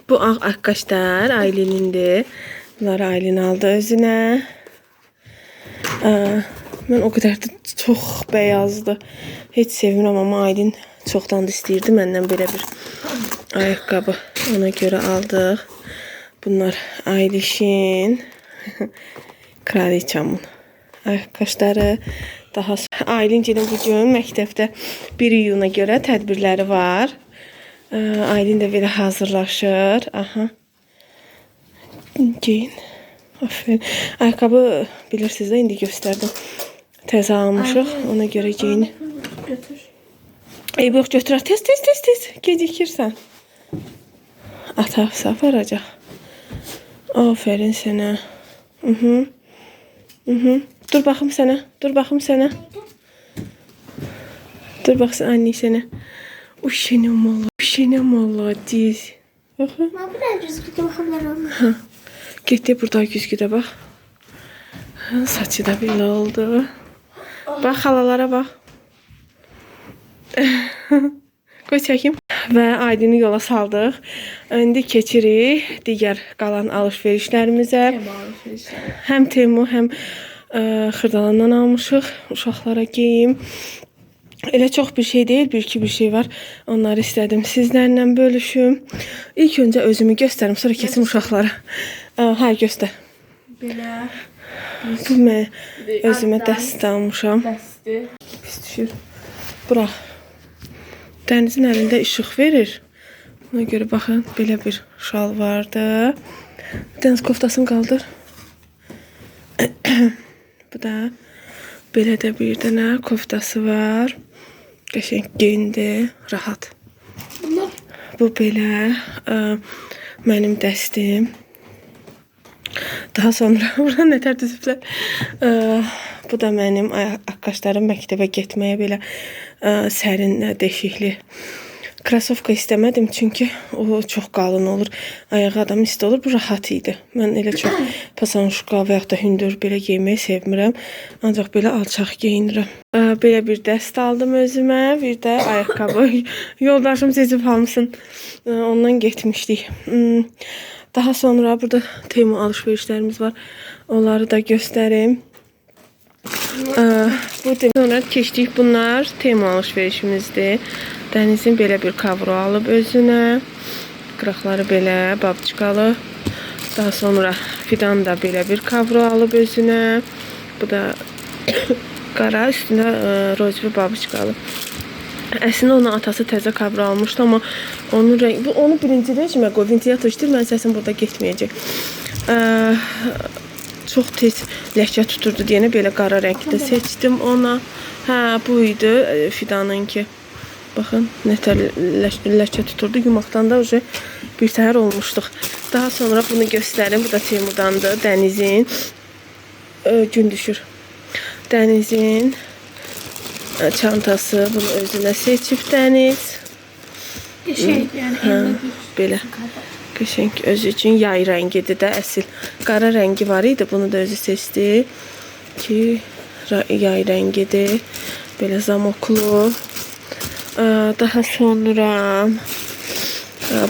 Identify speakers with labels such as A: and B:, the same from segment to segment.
A: Bu ağ akkuşlar Aylin'indir. Bunları Aylin aldı özünə. Mən o qədər də çox bəyazdı. Heç sevmirəm, amma Aylin çoxdan da istəyirdi məndən belə bir ayaqqabı. Ona görə aldıq. Bunlar Aylişin, Kraliçamın ayaqqabıları. Daha Aylin'cinin bugün məktəbdə 1 iyuna görə tədbirləri var. Aylin də belə hazırlaşır. Aha. Giyin. Aferin. Ayaqqabı bilirsiniz də indi göstərdim. Təzə almışıq. Ona görə giyin. Yox götürər. Tez. Gecikirsən. Ata aparacaq. Aferin sənə. Dur baxım sənə. Dur baxsın anne sənə. Uşenə молодец.
B: Mama ben güzgüde bakabilirim.
A: Getdi burada güzgüdə bax. Saçı da belə oldu. Bax xalalara bax. Qoy çəkim. Və Aydını yola saldıq. İndi keçirik digər qalan alış-verişlərimizə. Həm Temu, həm Xırdalandan almışıq. Uşaqlara geyim. Elə çox bir şey deyil, bir şey var. Onları istədim sizlərlə bölüşüm. İlk öncə özümü göstərim, sonra keçim uşaqlara. Hə, göstər.
B: Belə.
A: Bu mən özümə dəst almışam.
B: Dəsti.
A: Pis düşür. Bırax. Dənizin əlində işıq verir. Ona görə baxın, belə bir şal vardı. Dəniz koftasını qaldır. Bu da belə də bir dənə koftası var. Qəşəng geyindi, rahat.
B: Bunlar
A: Bu belə mənim dəstim. Daha sonra bura nətər düzüblər. Bu da mənim akkuşlarım məktəbə getməyə belə sərin, deşikli. Krasovka istəmədim çünki o çox qalın olur. Ayağı adam isti olur. Bu rahat idi. Mən elə çox pasanşuka və yaxud da hündür belə geyməyi sevmirəm. Ancaq belə alçaq geyinirəm. Belə bir dəst aldım özümə. Bir də ayaqqabı. Yoldaşım seçib almışsın. Ondan getmişdik. Daha sonra burada Temu alış-verişlərimiz var. Onları da göstərim. Bu sonra keçdik. Bunlar Temu alış-verişimizdir. Dənizin belə bir kavru alıb özünə. Qıraqları belə babçıqalı. Daha sonra Fidan da belə bir kavru alıb özünə. Bu da qara, üstündə rozvi babçıqalı. Əslində onun atası təzə kavru almışdı, amma onun rəngi, bu onu birinci rejimə qoy, ventilator işdir, mən səsim burada getməyəcək. Çox tez ləkə tuturdu deyənə belə qara rəngdə seçdim ona. Hə, bu idi Fidanınki. Baxın, nətər ləkə tuturdu. Yumaqdan da bir təhər olmuşduq. Daha sonra bunu göstərim. Bu da Temudandır. Dənizin gün düşür. Dənizin çantası. Bunu özünə seçib Dəniz.
B: şey yani
A: Belə. Qəşəng özü üçün yay rəngidir də əsl. Qara rəngi var idi. Bunu da özü seçdi ki yay rəngidir. Belə zamoklu. Daha sonra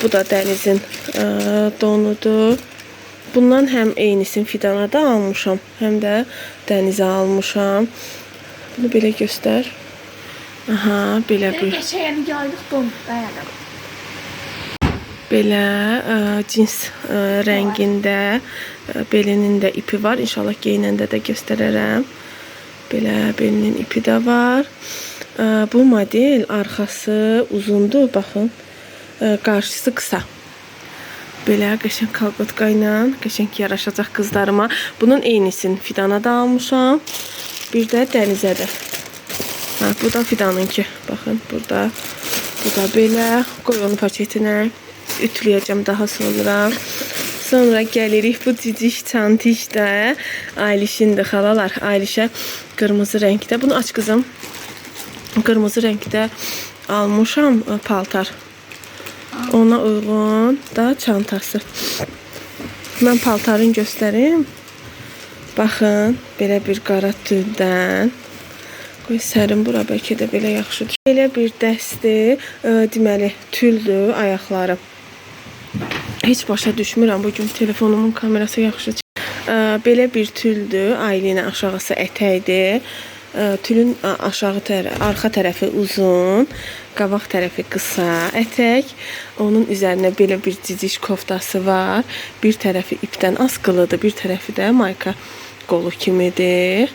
A: bu da Dənizin donudur. Bundan həm eynisini Fidana da almışam, həm də Dənizə almışam. Bunu belə göstər. Aha, belə bir.
B: Geçen yaylıq don dayanım.
A: Belə cins rəngində belinin də ipi var. İnşallah geyinəndə də göstərərəm. Belə belinin ipi də var. Bu model arxası uzundur, baxın. Qarşısı qısa. Belə qəşəng kalqotka ilə qəşəng yaraşacaq qızlarıma. Bunun eynisini Fidana da almışam. Bir də Dənizə də. Bu da Fidanınki. Baxın, burada. Bu da belə. Qoy onu paketinə. Ütüləyəcəm daha sonra. Sonra gəlirik bu ciciş çantiş də. Aylişindir xalalar. Aylişə qırmızı rəngdə. Bunu aç qızım. Qırmızı rəngdə almışam paltar. Ona uyğun da çantası. Mən paltarını göstərim. Baxın, belə bir qara tüldən. Qoy sərin bura, bəlkə də belə yaxşıdır. Belə bir dəsti, deməli, tüldür ayaqları. Heç başa düşmürəm bu gün telefonumun kamerası yaxşı çıxır. Belə bir tüldür. Aylinə aşağısı ətəkdir. Tülün arxa tərəfi uzun, qabaq tərəfi qısa ətək. Onun üzərinə belə bir ciciş koftası var. Bir tərəfi ipdən askılıdır, bir tərəfi də mayka qolu kimidir.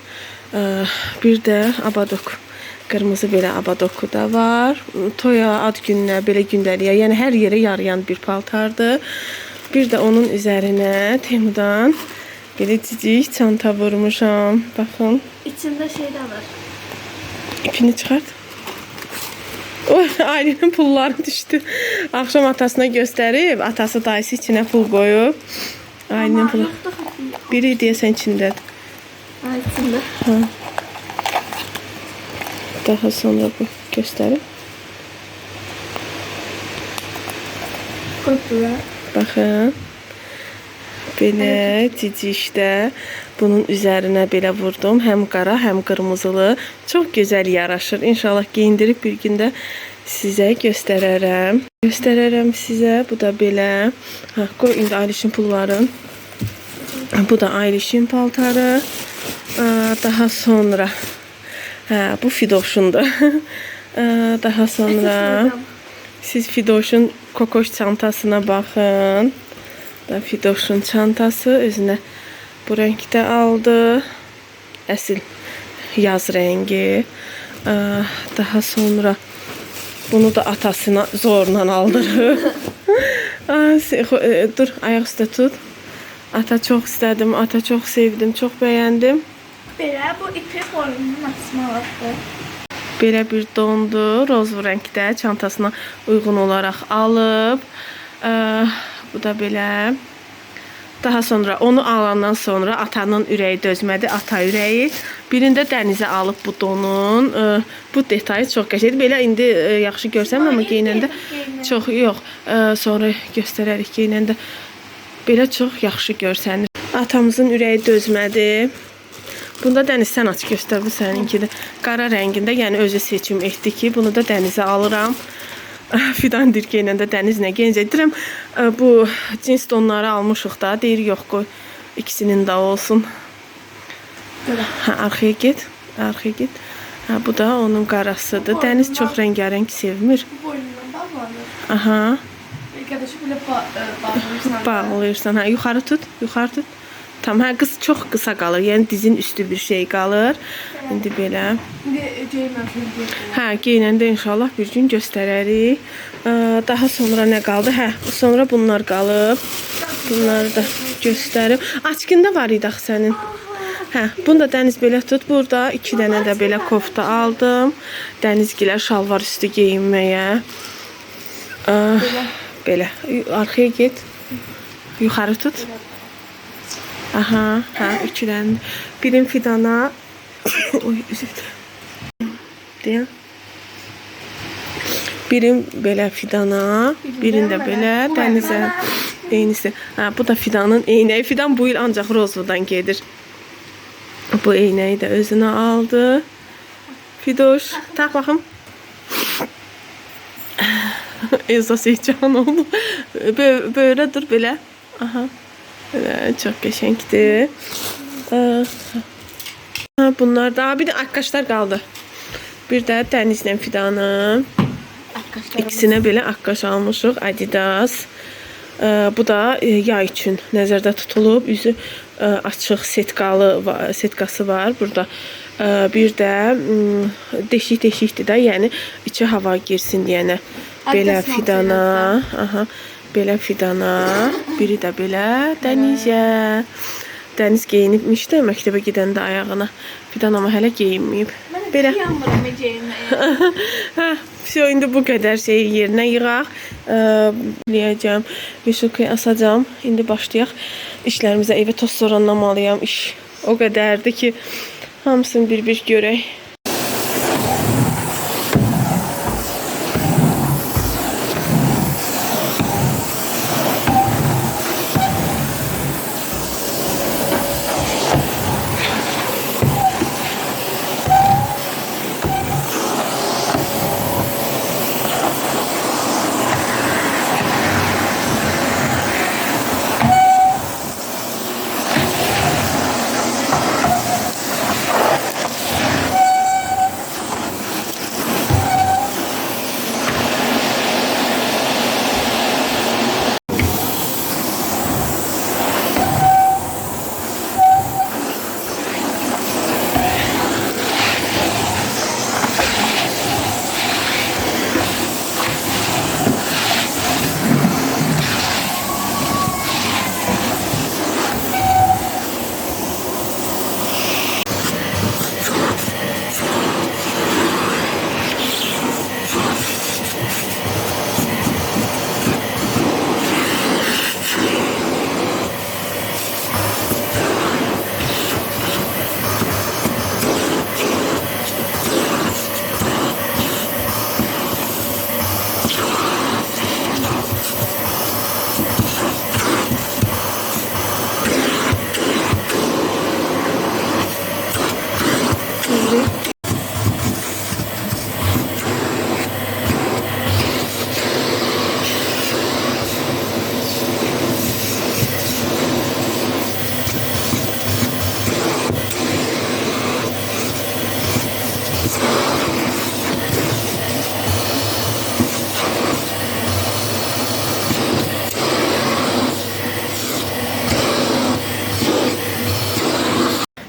A: Bir də abadok. Qırmızı belə abadoku da var. Toya, ad gününə, belə gündəliyə, yəni hər yerə yarayan bir paltardır. Bir də onun üzərinə Temudan belə cicik çanta vurmuşam. Baxın.
B: İçində şey də var.
A: İpini çıxart. Oy, Aylinin pulları düşdü. Axşam atasına göstərib, atası dayısı içinə pul qoyub. Aylinin pulu. Biri deyəsən içindədir.
B: İçində.
A: Ha. Daha sonra bu göstərib.
B: Qırpılar.
A: Baxın. Belə cicişdə bunun üzərinə belə vurdum. Həm qara, həm qırmızılı. Çox gözəl yaraşır. İnşallah geyindirib bir gündə sizə göstərərəm. Göstərərəm sizə. Bu da belə. Ha, qoy indi Aylişin pulların. Bu da Aylişin paltarı. Daha sonra bu Fidoşundur. Daha sonra siz Fidoşun kokoş çantasına baxın. Da Fidoşun çantası özünə bu rəngdə aldı. Əsl yaz rəngi. Daha sonra bunu da atasına zorla aldırıb. Dur, ayaq üstə tut. Ata çox istədim, ata çox sevdim, çox bəyəndim.
B: Belə bu ipi boynunun asmalıdır.
A: Belə bir dondu, rozvu rəngdə çantasına uyğun olaraq alıb. Bu da belə. Daha sonra onu alandan sonra atanın ürəyi dözmədi, ata ürəyi. Birində dənizə alıb bu donun. Bu detayı çox qəşəngdir. Belə indi yaxşı görsəm, amma geyinəndə çox yox. Sonra göstərərik geyinəndə. Belə çox yaxşı görsənir. Atamızın ürəyi dözmədi. Bunda dəniz sən aç göstər, bu səninkidir. Qara rəngində, yəni özü seçim etdi ki, bunu da dənizə alıram. Fidan deyir ki, ilə də dənizlə geyinəcəyəm. Bu cins donları almışıq da, deyir yox qoy, ikisinin də olsun. Arxaya get, arxaya get. Bu da onun qarasıdır. Dəniz çox rəngarəng sevmir.
B: Bu boynundan bağlanır.
A: Aha.
B: Arkadaşı belə bağlayırsan.
A: Bağlayırsan, yuxarı tut, yuxarı tut. Tamam, qız çox qısa qalır, yəni dizin üstü bir şey qalır. İndi belə. Geyinəndə inşallah bir gün göstərərik. Daha sonra nə qaldı? Sonra bunlar qalıb. Bunları da göstərib. Açqında var idi axı sənin. Bunu da Dəniz belə tut. Burada 2 dənə də belə kofta aldım. Dənizgilər şalvar üstü geyinməyə. Belə. Arxaya get. Yuxarı tut. Aha, 2 dənə. Birim Fidana. Oy, üzüldü. Deyəm. Birim belə Fidana, birində belə Dənizə. Eynisi. Bu da Fidanın eynəyi. Fidan bu il ancaq rozvodan gedir. Bu eynəyi də özünə aldı. Fidoş, tax baxım. Ezos heyecan oldu. Böyle dur belə. Aha. Çox qəşəngdir. Bunlar da bir də akkashlar qaldı. Bir də Dənizlə Fidanın. İkisinə belə akkaş almışıq. Adidas. Bu da yay üçün nəzərdə tutulub. Üzü açıq setkası var. Burada bir də deşik-deşikdir də. Yəni içi hava girsin deyənə. Belə Fidana. Aha. Belə Fidana. Biri də belə Dənizə. Dəniz geyinibmişdi məktəbə gedəndə ayağına. Fidan amma hələ geyinməyib. Belə. İndi bu qədər şeyi yerinə yığaq. Biləyəcəm. Vişukayı asacam. İndi başlayaq. İşlərimizə evə toz soranlamalıyam. İş o qədərdir ki, hamısını bir-bir görək.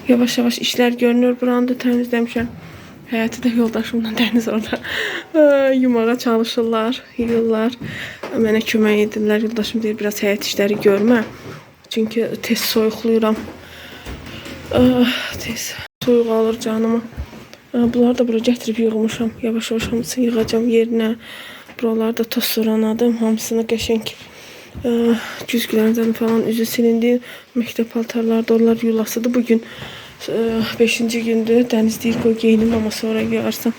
A: Yavaş-yavaş işlər görünür. Buranı da təmizləmişəm. Həyatı da yoldaşımla Dəniz orada yumağa çalışırlar, yığırlar. Mənə kömək edirlər. Yoldaşım deyir, biraz həyat işləri görmə. Çünki tez soyuqluyuram. Tez soyuq alır canımı. Bunları da bura gətirib yığmışam. Yavaş-yavaş hamısını yığacam yerinə. Buraları da toz soranadım. Hamısını qəşəng güzgülərindən falan üzü silindi. Məktəb paltarları onlar yulasıdır. Bugün 5-ci gündür. Dəniz deyir, qoy geyinim, amma sonra yığarsan.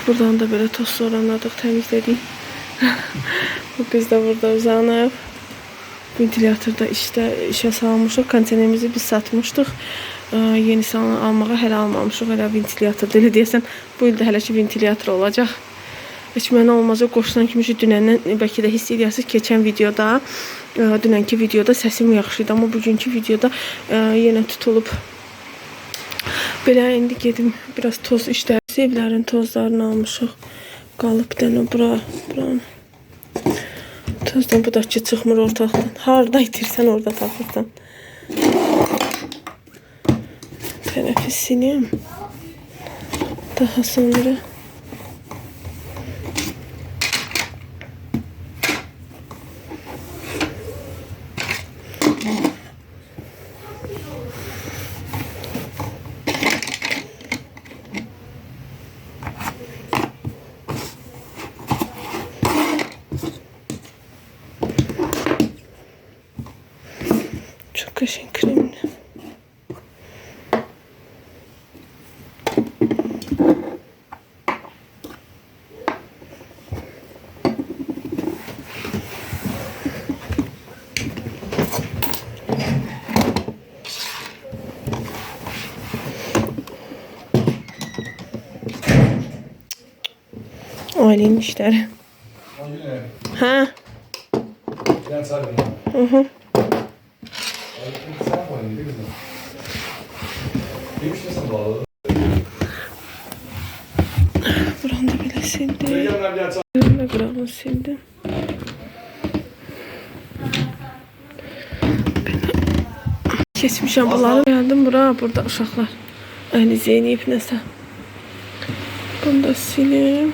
A: Buradan da belə toz soranladıq, təmizlədik. Bu qız da burada uzanıb. Ventilatorda işə salmışıq. Kontenerimizi biz satmışdıq. Yenisini almağa hələ almamışıq. Hələ ventilatorda. Elə deyəsən, bu ildə hələ ki ventilator olacaq. Heç mənə olmaz, o qoşulan kimi dünəndən bəlkə də hiss edirsiniz. Keçən videoda, dünənki videoda səsim yaxşı idi. Amma bugünkü videoda yenə tutulub. Belə indi gedim biraz toz işlər. Evlərin tozlarını almışıq. Qalıb dənə buranın. Tozdan bu da ki çıxmır ortaqdan. Harada itirsən orada tapırsan. Tərəfi sileyim. Daha sonra çok qəşəng kremli. Ailenin işleri. Ha? Hı. Buranı da belə sildim. Buranı sildim. Kesmişəm bunları. Geldim bura. Burada uşaqlar. Əli zeynəyib nəsə. Bunu da sileyim.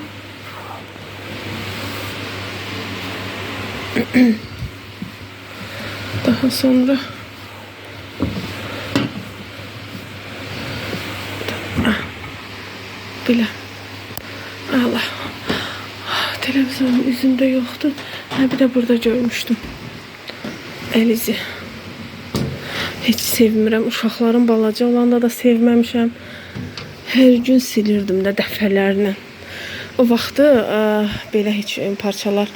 A: Daha sonra belə. Allah. Televizyonun üzündə yoxdur. Bir də burada görmüşdüm. Əlizi. Heç sevmirəm. Uşaqlarım balaca olanda da sevməmişəm. Hər gün silirdim də dəfələrlə. O vaxtı belə heç parçalar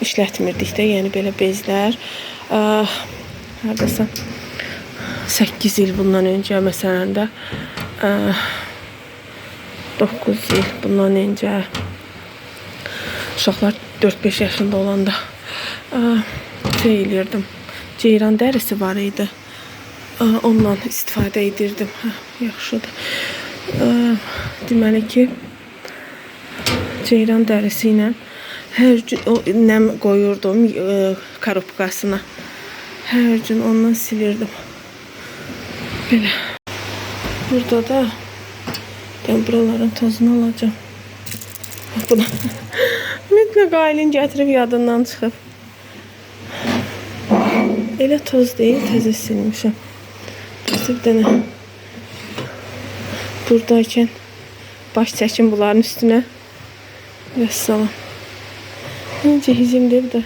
A: işlətmirdik də, yəni belə bezlər. Haradasa 8 il bundan öncə məsələn də 9 il bundan öncə uşaqlar 4-5 yaşında olanda şey eləyirdim. Ceyran dərisi var idi. Ondan istifadə edirdim. Yaxşıdır. Deməli ki ceyran dərisi ilə hər gün o nəm qoyurdum korobkasına. Hər gün ondan silirdim. Belə. Burada da ben buraların tozunu alacağım. Buna mütləq ailen gətirib yadından çıxıb. Elə toz deyil, təzə silmişəm. Bir dənə buradayken baş çəkin bunların üstüne. Vəssalam. Cehizimdir de.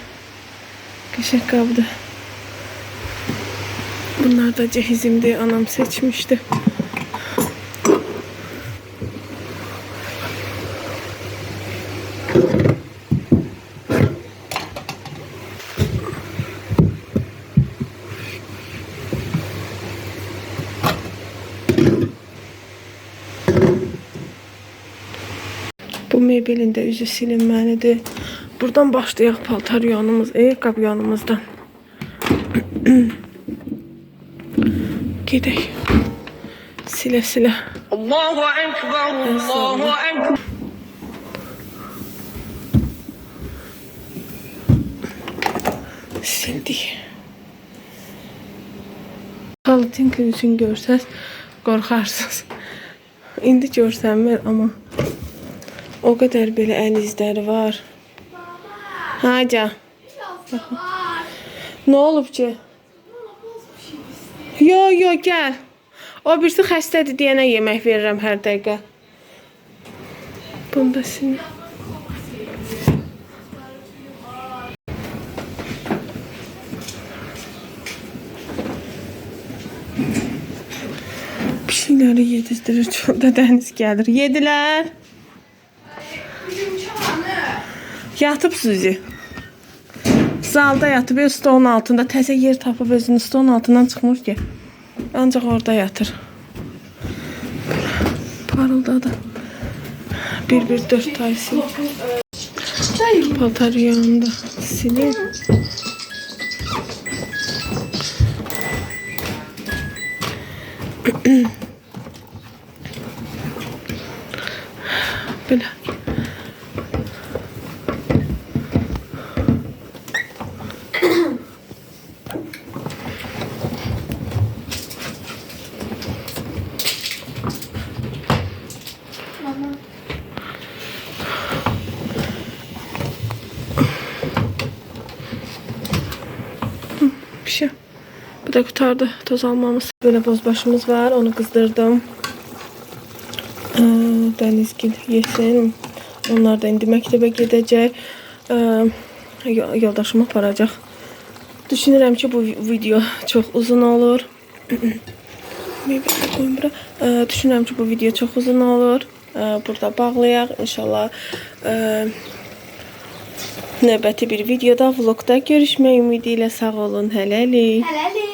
A: Qəşəng qabdı. Bunlar da cehizimdir. Anam seçmişti. Bu mebelin de üzü silinməlidir. Buradan başlayaq paltar yanımız, ayaqqabı yanımızdan. Gedək. Silə-silə. Allahu Ekber, Allahu Ekber. Sildik. Valentin üçün görsəz qorxarsınız. İndi görsənmir, amma o qədər belə əl izləri var. Haca. Nə olub ki? Yo, gəl. O birisi xəstədir deyənə yemək verirəm hər dəqiqə. Bunda sinir. Pişikləri yedizdirir. Çox da dəniz gəlir. Yedilər. Yatıb Suzi. Zalda yatıb, stolun altında. Təzə yer tapıb özünü stolun altından çıxmır ki. Ancaq orada yatır. Parıldadı. 1-1-4 tay sil. Paltar yanında silin. Belə. Bir şey. Bu da kurtardı toz almamız. Böyle bozbaşımız var. Onu kızdırdım. Denizgil yesin. Onlar da indi məktəbə gedəcək. Yoldaşımı aparacaq. Düşünürəm ki bu video çox uzun olur. Düşünürəm ki bu video çox uzun olur. Burada bağlayaq. İnşallah növbəti bir videoda, vlogda görüşmək ümidi ilə sağ olun. Hələlik.
B: Hələlik.